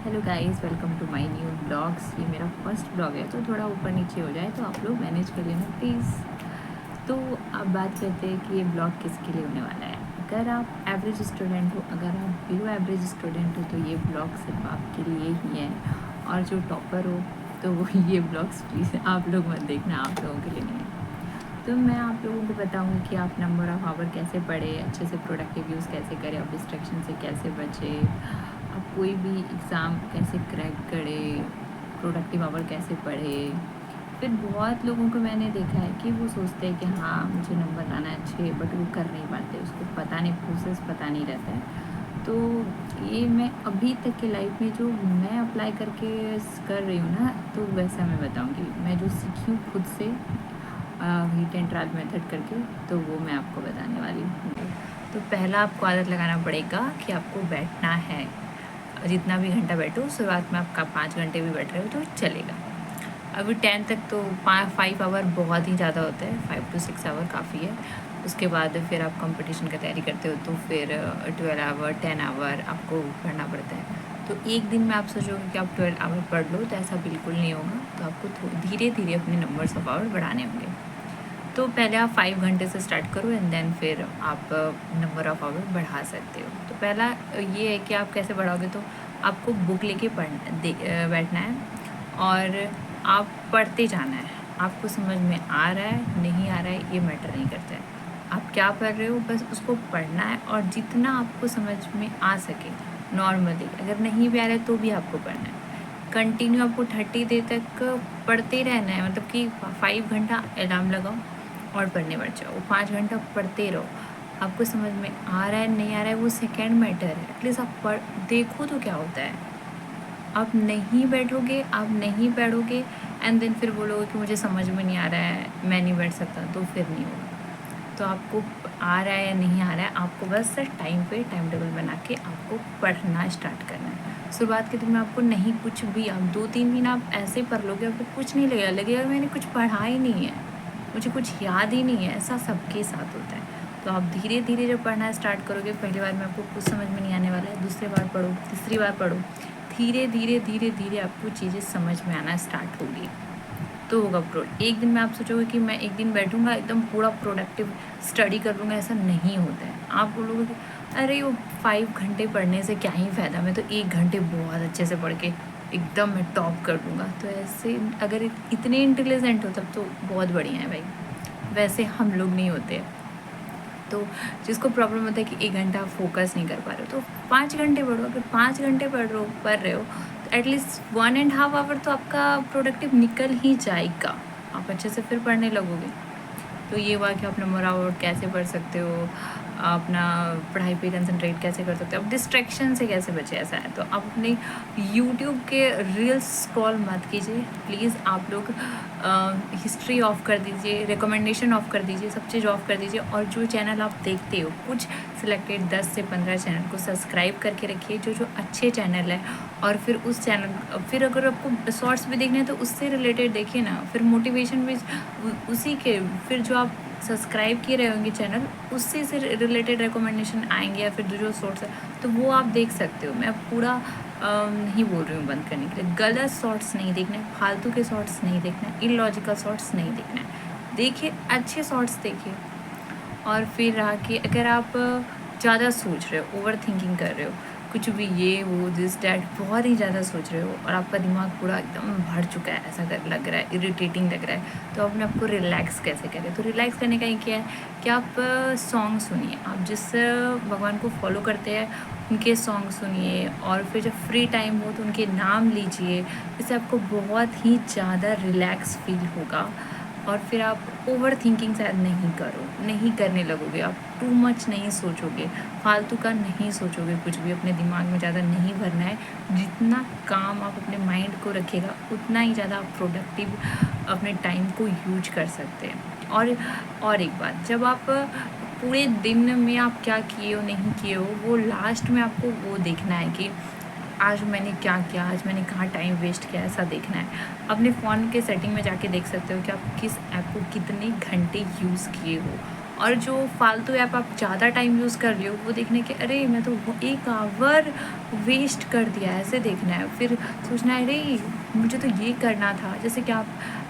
Hello guys, welcome to my new blogs. ये मेरा first blog है तो थोड़ा ऊपर नीचे हो जाए तो आप लोग मैनेज कर लेना प्लीज़। तो अब बात करते हैं कि ये ब्लॉग किसके लिए होने वाला है। अगर आप एवरेज स्टूडेंट हो, अगर आप बिलो एवरेज स्टूडेंट हो तो ये ब्लॉग सिर्फ आपके लिए ही है। और जो टॉपर हो तो वो ये ब्लॉग्स प्लीज़ आप लोग मत देखना, आप लोगों के लिए नहीं है। तो मैं आप लोगों को बताऊंगी कि आप नंबर ऑफ़ आवर कैसे पढ़े, अच्छे से प्रोडक्टिव यूज़ कैसे करें, आप डिस्ट्रैक्शन से कैसे बचे, आप कोई भी एग्ज़ाम कैसे क्रैक करें, प्रोडक्टिव आवर कैसे पढ़े। फिर बहुत लोगों को मैंने देखा है कि वो सोचते हैं कि हाँ मुझे नंबर लाना है अच्छे, बट वो कर नहीं पाते, उसको पता नहीं, प्रोसेस पता नहीं रहता है। तो ये मैं अभी तक के लाइफ में जो मैं अप्लाई करके कर रही हूँ ना, तो वैसा मैं बताऊँगी। मैं जो सीखी हूँ खुद से हीट एंड ट्रायल मेथड करके, तो वो मैं आपको बताने वाली हूँ। तो पहला आपको आदत लगाना पड़ेगा कि आपको बैठना है। जितना भी घंटा बैठो, शुरुआत में आपका 5 घंटे भी बैठ रहे हो तो चलेगा। अभी 10 तक तो 5 आवर बहुत ही ज़्यादा होता है, 5 to 6 आवर काफ़ी है। उसके बाद फिर आप कंपटीशन की तैयारी करते हो तो फिर 12 आवर 10 आवर आपको पढ़ना पड़ता है। तो एक दिन में आप सोचोगे कि आप 12 आवर पढ़ लो, तो ऐसा बिल्कुल नहीं होगा। तो आपको धीरे धीरे अपने नंबर्स ऑफ आवर बढ़ाने होंगे। तो पहले आप 5 घंटे से स्टार्ट करो एंड देन फिर आप नंबर ऑफ़ आवर बढ़ा सकते हो। तो पहला ये है कि आप कैसे बढ़ाओगे, तो आपको बुक लेके बैठना है और आप पढ़ते जाना है। आपको समझ में आ रहा है नहीं आ रहा है ये मैटर नहीं करता है। आप क्या पढ़ रहे हो बस उसको पढ़ना है, और जितना आपको समझ में आ सके नॉर्मली, अगर नहीं भी आ रहा है तो भी आपको पढ़ना है। कंटिन्यू आपको 30 देर तक पढ़ते रहना है, मतलब कि 5 घंटा अलार्म लगाओ और पढ़ने बैठ जाओ, 5 घंटा पढ़ते रहो। आपको समझ में आ रहा है नहीं आ रहा है वो सेकेंड मैटर है, एटलीस्ट आप पढ़ देखो तो क्या होता है। आप नहीं बैठोगे, आप नहीं पढ़ोगे एंड देन फिर बोलोगे कि मुझे समझ में नहीं आ रहा है, मैं नहीं बैठ सकता, तो फिर नहीं होगा। तो आपको आ रहा है या नहीं आ रहा है, आपको बस टाइम पे टाइम टेबल बना के आपको पढ़ना स्टार्ट करना है। शुरुआत के दिन में आपको नहीं कुछ भी, आप 2-3 दिन आप ऐसे पढ़ लोगे, आपको कुछ नहीं लगेगा, लगेगा मैंने कुछ पढ़ा ही नहीं है, मुझे कुछ याद ही नहीं है। ऐसा सबके साथ होता है। तो आप धीरे धीरे जब पढ़ना स्टार्ट करोगे, पहली बार में आपको कुछ समझ में नहीं आने वाला है, दूसरी बार पढ़ो, तीसरी बार पढ़ो, धीरे धीरे धीरे धीरे आपको चीज़ें समझ में आना स्टार्ट होगी, तो होगा प्रो। एक दिन में आप सोचोगे कि मैं एक दिन बैठूंगा एकदम पूरा प्रोडक्टिव स्टडी कर लूँगा, ऐसा नहीं होता है। आप बोलोगे कि अरे वो 5 घंटे पढ़ने से क्या ही फ़ायदा, मैं तो 1 घंटे बहुत अच्छे से पढ़ के एकदम मैं टॉप कर दूँगा। तो ऐसे अगर इतने इंटेलिजेंट हो तब तो बहुत बढ़िया है भाई, वैसे हम लोग नहीं होते। तो जिसको प्रॉब्लम होता है कि 1 घंटा आप फोकस नहीं कर पा रहे हो, तो 5 घंटे पढ़ो। अगर 5 घंटे पढ़ रहे हो तो एटलीस्ट 1.5 आवर तो आपका प्रोडक्टिव निकल ही जाएगा, आप अच्छे से फिर पढ़ने लगोगे। तो ये हुआ कि आप नंबर आउट कैसे पढ़ सकते हो, अपना पढ़ाई पे कंसंट्रेट कैसे कर सकते हो, आप डिस्ट्रैक्शन से कैसे बचे। ऐसा है तो आप अपने यूट्यूब के रील्स स्क्रॉल मत कीजिए प्लीज़। आप लोग हिस्ट्री ऑफ कर दीजिए, रिकमेंडेशन ऑफ कर दीजिए, सब चीज़ ऑफ कर दीजिए। और जो चैनल आप देखते हो, कुछ सिलेक्टेड 10 से 15 चैनल को सब्सक्राइब करके रखिए, जो अच्छे चैनल है। और फिर उस चैनल, फिर अगर आपको शॉर्ट्स भी देखने हैं तो उससे रिलेटेड देखिए ना, फिर मोटिवेशन भी उसी के, फिर जो आप सब्सक्राइब किए रहे होंगे चैनल, उससे से रिलेटेड रिकमेंडेशन आएंगे, या फिर जो शॉर्ट्स है तो वो आप देख सकते हो। मैं पूरा नहीं बोल रही हूँ बंद करने के लिए, गलत शॉर्ट्स नहीं देखना है, फालतू के शॉर्ट्स नहीं देखना है, इलॉजिकल शॉर्ट्स नहीं देखना है, देखिए अच्छे शॉर्ट्स देखिए। और फिर रहा कि अगर आप ज़्यादा सोच रहे हो, ओवर थिंकिंग कर रहे हो, कुछ भी ये वो दिस डैट बहुत ही ज़्यादा सोच रहे हो और आपका दिमाग पूरा एकदम भर चुका है, ऐसा लग रहा है, इरिटेटिंग लग रहा है, तो अपने आपको रिलैक्स कैसे करें। तो रिलैक्स करने का ये क्या है कि आप सॉन्ग सुनिए, आप जिस भगवान को फॉलो करते हैं उनके सॉन्ग सुनिए, और फिर जब फ्री टाइम हो तो उनके नाम लीजिए, इससे आपको बहुत ही ज़्यादा रिलैक्स फील होगा। और फिर आप ओवर थिंकिंग शायद नहीं करने लगोगे, आप टू मच नहीं सोचोगे, फालतू का नहीं सोचोगे, कुछ भी अपने दिमाग में ज़्यादा नहीं भरना है। जितना काम आप अपने माइंड को रखेगा उतना ही ज़्यादा आप प्रोडक्टिव अपने टाइम को यूज कर सकते हैं। और एक बात, जब आप पूरे दिन में आप क्या किए हो नहीं किए हो, वो लास्ट में आपको वो देखना है कि आज मैंने क्या किया, आज मैंने कहाँ टाइम वेस्ट किया, ऐसा देखना है। अपने फ़ोन के सेटिंग में जाके देख सकते हो कि आप किस ऐप को कितने घंटे यूज़ किए हो, और जो फालतू ऐप आप ज़्यादा टाइम यूज़ कर रहे हो वो देखने के, अरे मैं तो 1 आवर वेस्ट कर दिया, ऐसे देखना है। फिर सोचना है अरे मुझे तो ये करना था। जैसे कि आप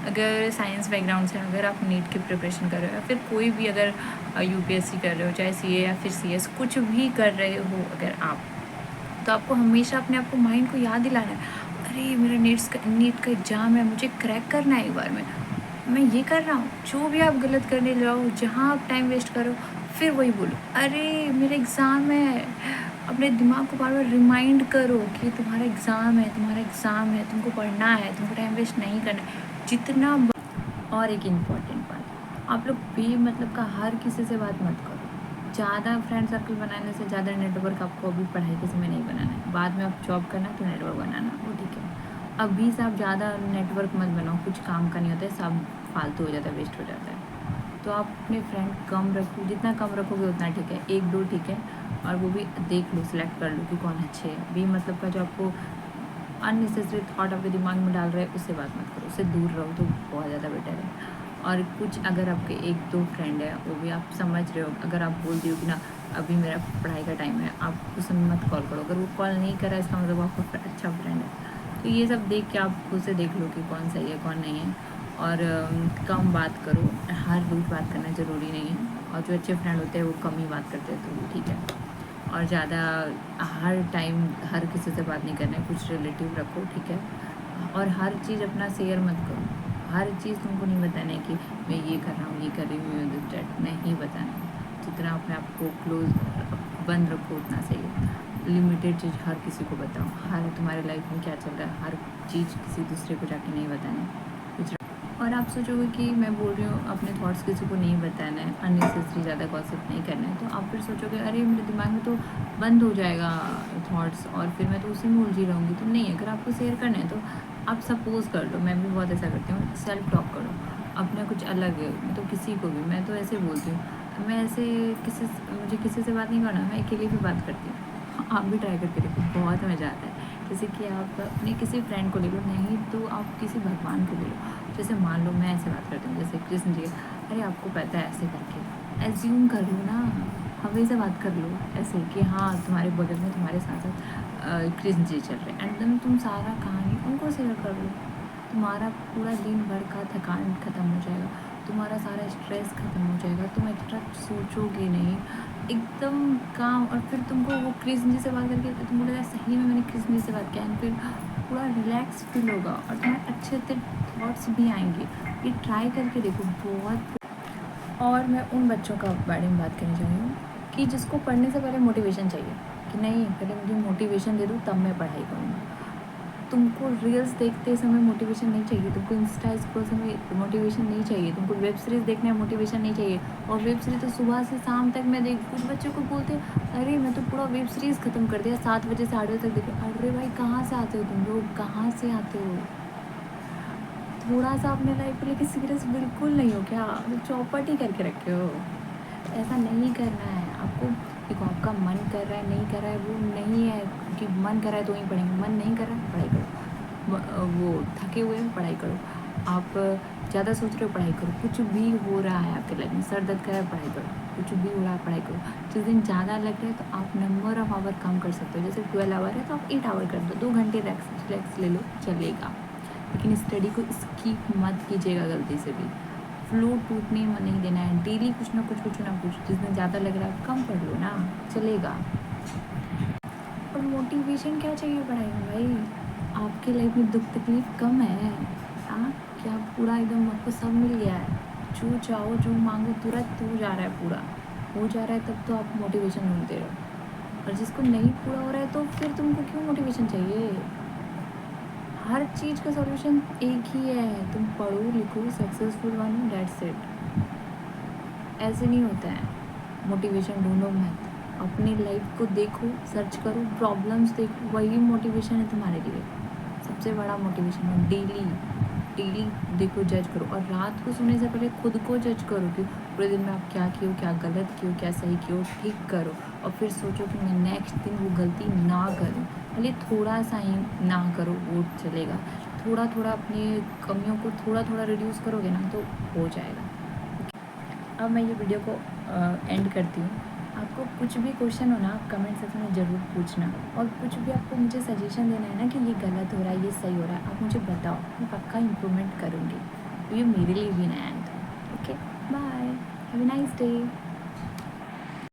अगर साइंस बैकग्राउंड से, अगर आप नीट की प्रिपरेशन कर रहे हो या फिर कोई भी अगर यूपीएससी कर रहे हो, चाहे सीए या फिर सीएस, कुछ भी कर रहे हो अगर आप, तो आपको हमेशा अपने आप को, माइंड को याद दिलाना है, अरे मेरा नीट का एग्ज़ाम है, मुझे क्रैक करना है एक बार में, मैं ये कर रहा हूँ। जो भी आप गलत करने जाओ, जहाँ आप टाइम वेस्ट करो, फिर वही बोलो, अरे मेरा एग्ज़ाम है। अपने दिमाग को बार बार रिमाइंड करो कि तुम्हारा एग्ज़ाम है, तुम्हारा एग्ज़ाम है, तुमको पढ़ना है, तुमको टाइम वेस्ट नहीं करना है जितना। और एक इम्पॉर्टेंट बात, आप लोग मतलब का हर किसी से बात मत करो। ज़्यादा फ्रेंड सर्कल बनाने से ज़्यादा नेटवर्क आपको अभी पढ़ाई के समय नहीं बनाना है। बाद में आप जॉब करना तो नेटवर्क बनाना, वो ठीक है। अभी से आप ज़्यादा नेटवर्क मत बनाओ, कुछ काम का नहीं होता है, सब फालतू हो जाता है, वेस्ट हो जाता है। तो आप अपने फ्रेंड कम रखो, जितना कम रखोगे उतना ठीक है, 1-2 ठीक है। और वो भी देख लो, सिलेक्ट कर लो कि कौन अच्छे है। भी मतलब का जो आपको अननेसेसरी थॉट आपके दिमाग में डाल रहे हैं, उससे बात मत करो, उससे दूर रहो तो बहुत ज़्यादा बेटर है। और कुछ अगर आपके 1-2 फ्रेंड है, वो भी आप समझ रहे हो, अगर आप बोल दियो कि ना अभी मेरा पढ़ाई का टाइम है, आप उस समय मत कॉल करो। अगर वो कॉल नहीं कर रहा है, इसका मतलब आपका अच्छा फ्रेंड है। तो ये सब देख के आप खुद से देख लो कि कौन सही है कौन नहीं है। और कम बात करो, हर रोज़ बात करना ज़रूरी नहीं है। और जो अच्छे फ्रेंड होते हैं वो कम ही बात करते हैं, तो वो ठीक है। और ज़्यादा हर टाइम हर किसी से बात नहीं करना है, कुछ रिलेटिव रखो, ठीक है। और हर चीज़ अपना शेयर मत करो, हर चीज़ तुमको नहीं बताना है कि मैं ये कर रहा हूँ, ये कर रही हूँ, दिस डैट नहीं बताना है। जितना अपने आप को क्लोज बंद रखो उतना सही है। लिमिटेड चीज़ हर किसी को बताओ, हर तुम्हारे लाइफ में क्या चल रहा है, हर चीज़ किसी दूसरे को जाके नहीं बताना है। और आप सोचोगे कि मैं बोल रही हूँ अपने थॉट्स किसी को नहीं बताना है, अननेसेसरी ज़्यादा गॉसिप नहीं करना है, तो आप फिर सोचोगे अरे मेरे दिमाग में तो बंद हो जाएगा थॉट्स और फिर मैं तो उसी में उलझी रहूँगी। तो नहीं, अगर आपको शेयर करना है तो आप सपोज़ कर लो, मैं भी बहुत ऐसा करती हूँ, सेल्फ टॉक करो अपना कुछ अलग है। तो किसी को भी मैं तो ऐसे बोलती हूँ, मैं ऐसे मुझे किसी से बात नहीं करना, मैं अकेले भी बात करती हूँ। आप भी ट्राई करके देखो, बहुत मज़ा आता है। जैसे कि आप अपने किसी फ्रेंड को ले लो, नहीं तो आप किसी भगवान को ले लो। जैसे मान लो मैं ऐसे बात करती हूँ, जैसे कृष्ण जी, अरे आपको पता है, ऐसे करके एज्यूम कर लो ना, हमेशा बात कर लो ऐसे कि हाँ तुम्हारे बगल में तुम्हारे साथ साथ कृष्ण जी चल रहे हैं, एंड देन तुम सारा कहानी उनको शेयर कर लो। तुम्हारा पूरा दिन भर का थकान ख़त्म हो जाएगा, तुम्हारा सारा स्ट्रेस ख़त्म हो जाएगा, तुम एक्स्ट्रा सोचोगे नहीं, एकदम काम। और फिर तुमको वो कृष्ण जी से बात करके तुमको लगा सही में मैंने कृष्ण जी से बात किया, एंड फिर पूरा रिलैक्स फील होगा और तुम्हारे अच्छे अच्छे थॉट्स भी आएंगे। ये ट्राई करके देखो, बहुत। और मैं उन बच्चों का बारे में बात करना चाहूँगी कि जिसको पढ़ने से पहले मोटिवेशन चाहिए, कि नहीं पहले मुझे मोटिवेशन दे दो तब मैं पढ़ाई करूँगा। तुमको रील्स देखते समय मोटिवेशन नहीं चाहिए, तुमको इंस्टा स्क्रॉल समय मोटिवेशन नहीं चाहिए, तुमको वेब सीरीज़ देखने में मोटिवेशन नहीं चाहिए। और वेब सीरीज़ तो सुबह से शाम तक मैं देख, कुछ बच्चों को बोलते अरे मैं तो पूरा वेब सीरीज़ ख़त्म कर दिया, 7 बजे से 8 बजे तक देखो। अरे भाई कहाँ से आते हो तुम लोग, कहाँ से आते हो? थोड़ा सा अपने लाइफ को लेके सीरियस बिल्कुल नहीं हो क्या? चौपट ही करके रखे हो। ऐसा नहीं करना है आपको। देखो आपका मन कर रहा है, नहीं कर रहा है, वो नहीं है कि मन कर रहा है तो ही पढ़ेंगे, मन नहीं कर रहा है पढ़ाई करो। वो थके हुए हैं पढ़ाई करो, आप ज़्यादा सोच रहे हो पढ़ाई करो, कुछ भी हो रहा है आपके लाइफ में, सर दर्द कर रहा है पढ़ाई करो, कुछ भी हो रहा है पढ़ाई करो। जिस दिन ज़्यादा लग रहा है तो आप नंबर ऑफ आवर कम कर सकते हो, जैसे 12 आवर है तो आप 8 आवर कर दो, 2 घंटे रिलैक्स ले लो, चलेगा। लेकिन स्टडी को स्किप मत कीजिएगा गलती से भी, फ्लो टूटने में नहीं देना है। डेली कुछ ना कुछ, जिस दिन ज़्यादा लग रहा है कम पढ़ लो ना, चलेगा। और मोटिवेशन क्या चाहिए पढ़ाई में भाई? आपके लाइफ में दुख तकलीफ कम है? हाँ, क्या पूरा एकदम आपको सब मिल गया है, जो चाहो जो मांगो तुरंत हो जा रहा है, पूरा हो जा रहा है, तब तो आप मोटिवेशन ढूंढते रहो। और जिसको नहीं पूरा हो रहा है तो फिर तुमको क्यों मोटिवेशन चाहिए? हर चीज़ का सॉल्यूशन एक ही है, तुम पढ़ो लिखो सक्सेसफुल बनो, डेट्स इट। ऐसे नहीं होता है। मोटिवेशन ढूंढो मत, अपनी लाइफ को देखो, सर्च करो, प्रॉब्लम्स देखो, वही मोटिवेशन है तुम्हारे लिए। सबसे बड़ा मोटिवेशन है डेली डेली देखो, जज करो। और रात को सोने से पहले खुद को जज करो कि पूरे दिन में आप क्या किए, क्या गलत किए, क्या सही किए, ठीक करो। और फिर सोचो कि मैं नेक्स्ट दिन वो गलती ना करूँ, भले थोड़ा सा ही ना करो, वो चलेगा। थोड़ा थोड़ा अपनी कमियों को थोड़ा थोड़ा रिड्यूस करोगे ना तो हो जाएगा। अब मैं ये वीडियो को एंड करती हूँ। आपको कुछ भी क्वेश्चन हो ना, आप कमेंट सेक्शन में ज़रूर पूछना, और कुछ भी आपको मुझे सजेशन देना है ना कि ये गलत हो रहा है, ये सही हो रहा है, आप मुझे बताओ, मैं पक्का इम्प्रूवमेंट करूँगी। ये मेरे लिए भी नया है तो। Okay, bye, have a nice day.